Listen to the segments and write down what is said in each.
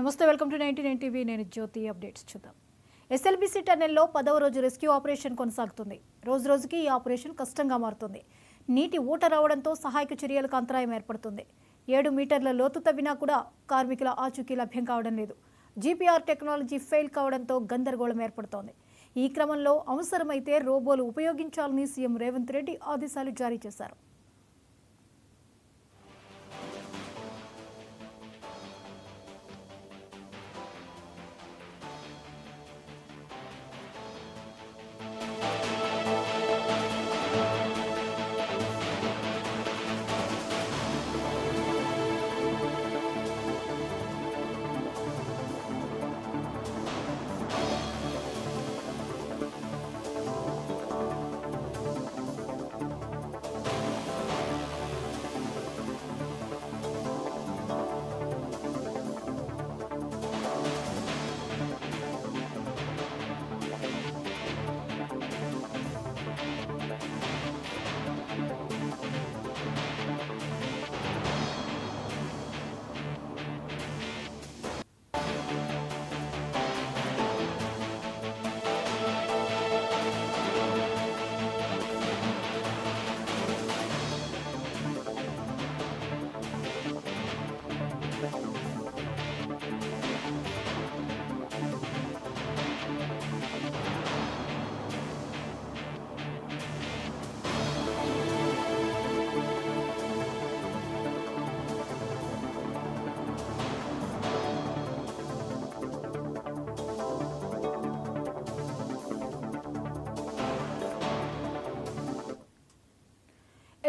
నమస్తే, welcome to 99 TV. నేను జ్యోతి. Updates చూద్దాం. ఎస్ఎల్బీసీ టన్నెల్లో 10వ రోజు రెస్క్యూ ఆపరేషన్ కొనసాగుతుంది. రోజు రోజుకి ఈ ఆపరేషన్ కష్టంగా మారుతుంది. నీటి ఊట రావడంతో సహాయక చర్యలకు అంతరాయం ఏర్పడుతుంది. 7 మీటర్ల లోతు తవ్వినా కూడా కార్మికుల ఆచూకీ లభ్యం కావడం లేదు. జీపీఆర్ టెక్నాలజీ ఫెయిల్ కావడంతో గందరగోళం ఏర్పడుతోంది. ఈ క్రమంలో అవసరమైతే రోబోలు ఉపయోగించాలని సీఎం రేవంత్ రెడ్డి ఆదేశాలు జారీ చేశారు.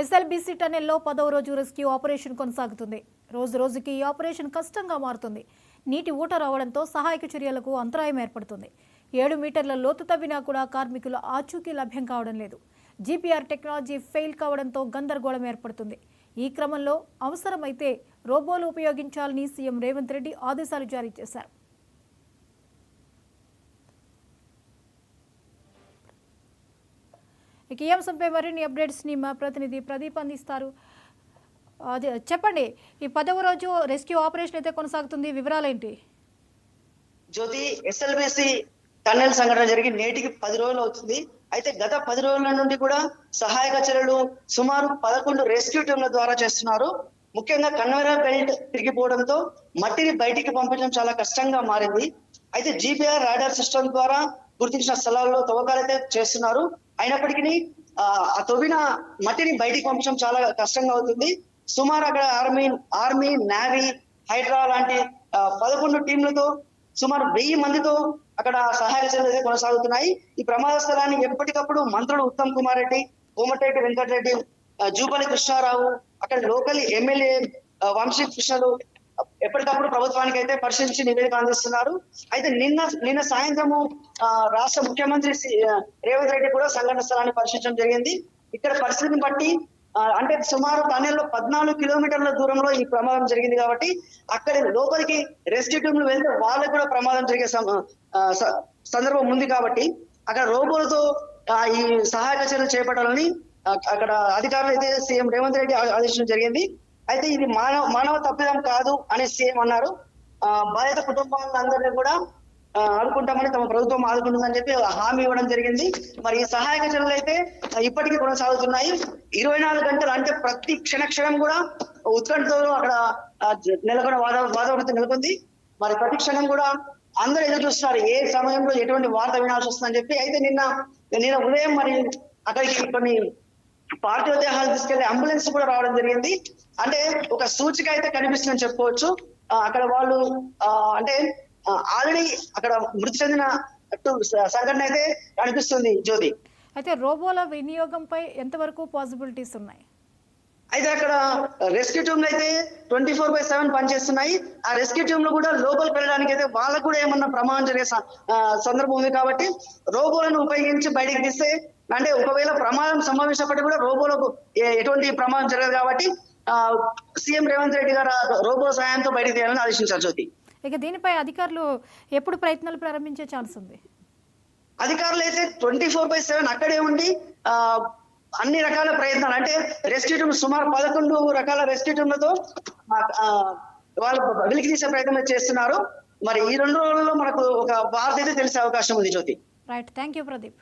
ఎస్ఎల్బీసీ టన్నెల్లో 10వ రోజు రెస్క్యూ ఆపరేషన్ కొనసాగుతుంది. రోజు రోజుకి ఈ ఆపరేషన్ కష్టంగా మారుతుంది. నీటి ఊట రావడంతో సహాయక చర్యలకు అంతరాయం ఏర్పడుతుంది. 7 మీటర్ల లోతు తవ్వినా కూడా కార్మికుల ఆచూకీ లభ్యం కావడం లేదు. జీపీఆర్ టెక్నాలజీ ఫెయిల్ కావడంతో గందరగోళం ఏర్పడుతుంది. ఈ క్రమంలో అవసరమైతే రోబోలు ఉపయోగించాలని సీఎం రేవంత్ రెడ్డి ఆదేశాలు జారీ చేశారు. ఈ అంశంపై మరిన్ని అప్డేట్స్ని మా ప్రతినిధి ప్రదీప్ అందిస్తారు. చెప్పండి, ఈ 10వ రోజు రెస్క్యూ ఆపరేషన్ అయితే కొనసాగుతుంది, వివరాలేంటి? జ్యోతి, ఎస్ఎల్బీసీ టన్నెల్ సంఘటన జరిగి నేటికి 10 రోజులు అవుతుంది. అయితే గత 10 రోజుల నుండి కూడా సహాయక చర్యలు సుమారు 11 రెస్క్యూ టీంల ద్వారా చేస్తున్నారు. ముఖ్యంగా కన్వేయర్ బెల్ట్ తిరిగిపోవడంతో మట్టిని బయటికి పంపించడం చాలా కష్టంగా మారింది. అయితే జీపీఆర్ రాడార్ సిస్టమ్ ద్వారా గుర్తించిన స్థలాల్లో తవ్వకాలైతే చేస్తున్నారు. అయినప్పటికీ ఆ తవ్విన మట్టిని బయటికి పంపించడం చాలా కష్టంగా అవుతుంది. సుమారు అక్కడ ఆర్మీ, నేవీ, హైడ్రా లాంటి 11 టీంలతో సుమారు 1000 మందితో అక్కడ సహాయక చర్యలు కొనసాగుతున్నాయి. ఈ ప్రమాద స్థలాన్ని ఎప్పటికప్పుడు మంత్రులు ఉత్తమ్ కుమార్ రెడ్డి, కోమటిరెడ్డి వెంకటరెడ్డి, జూపల్లి కృష్ణారావు, అక్కడ లోకల్ ఎమ్మెల్యే వంశీ కృష్ణలు ఎప్పటికప్పుడు ప్రభుత్వానికి అయితే పరిశీలించి నివేదిక అందిస్తున్నారు. అయితే నిన్న సాయంత్రము రాష్ట్ర ముఖ్యమంత్రి రేవంత్ రెడ్డి కూడా సంఘటన స్థలాన్ని పరిశీలించడం జరిగింది. ఇక్కడ పరిస్థితిని బట్టి అంటే సుమారు టన్నెల్లో 14 కిలోమీటర్ల దూరంలో ఈ ప్రమాదం జరిగింది కాబట్టి అక్కడి లోపలికి రెస్క్యూ టీంలు వెళ్తే వాళ్ళకు కూడా ప్రమాదం జరిగే సందర్భం ఉంది కాబట్టి అక్కడ రోబోలతో ఈ సహాయక చర్యలు చేపట్టాలని అక్కడ అధికారులు అయితే సీఎం రేవంత్ రెడ్డి ఆదేశించడం జరిగింది. అయితే ఇది మానవ తప్పిదం కాదు అని సీఎం అన్నారు. బాధిత కుటుంబాలందరినీ కూడా ఆదుకుంటామని, తమ ప్రభుత్వం ఆదుకుంటుందని చెప్పి హామీ ఇవ్వడం జరిగింది. మరి ఈ సహాయక చర్యలు అయితే ఇప్పటికీ కొనసాగుతున్నాయి. 24 గంటలు అంటే ప్రతి క్షణం కూడా ఉత్కంఠతో అక్కడ నెలకొన్న వాతావరణం నెలకొంది. మరి ప్రతి క్షణం కూడా అందరూ ఎదురు చూస్తున్నారు ఏ సమయంలో ఎటువంటి వార్త వినాల్సి వస్తుందని చెప్పి. అయితే నిన్న ఉదయం మరి అక్కడికి కొన్ని పార్థివ దేహాలు తీసుకెళ్లి అంబులెన్స్ కూడా రావడం జరిగింది. అంటే ఒక సూచిక అయితే కనిపిస్తుందని చెప్పుకోవచ్చు. అక్కడ వాళ్ళు అంటే ఆల్రెడీ అక్కడ మృతి చెందిన సంఘటన అయితే కనిపిస్తుంది. జ్యోతి, అయితే రోబోల వినియోగంపై ఎంతవరకు పాసిబిలిటీస్ ఉన్నాయి? అయితే అక్కడ రెస్క్యూ టీంలు అయితే 24/7 పనిచేస్తున్నాయి. ఆ రెస్క్యూ టీంలు కూడా లోపలికి వెళ్ళడానికి అయితే వాళ్ళకు కూడా ఏమన్నా ప్రమాదం జరిగే సందర్భం ఉంది కాబట్టి రోబోలను ఉపయోగించి బయటికి తీస్తే, అంటే ఒకవేళ ప్రమాదం సంభవించినప్పటికీ కూడా రోబోలకు ఎటువంటి ప్రమాదం జరగదు కాబట్టి సీఎం రేవంత్ రెడ్డి గారు రోబో సాయంతో బయటికి తీయాలని ఆదేశించారు. జ్యోతి, ఇక దీనిపై అధికారులు ఎప్పుడు ప్రయత్నాలు ప్రారంభించే ఛాన్స్ ఉంది? అధికారులు అయితే 24/7 అక్కడే ఉండి అన్ని రకాల ప్రయత్నాలు, అంటే రెస్క్యూ టీమ్ సుమారు 11 రకాల రెస్క్యూ టీంలతో వాళ్ళు వెలికి తీసే ప్రయత్నం చేస్తున్నారు. మరి ఈ 2 రోజుల్లో మనకు ఒక వార్త అయితే తెలిసే అవకాశం ఉంది Jyoti. Right, thank you Pradeep.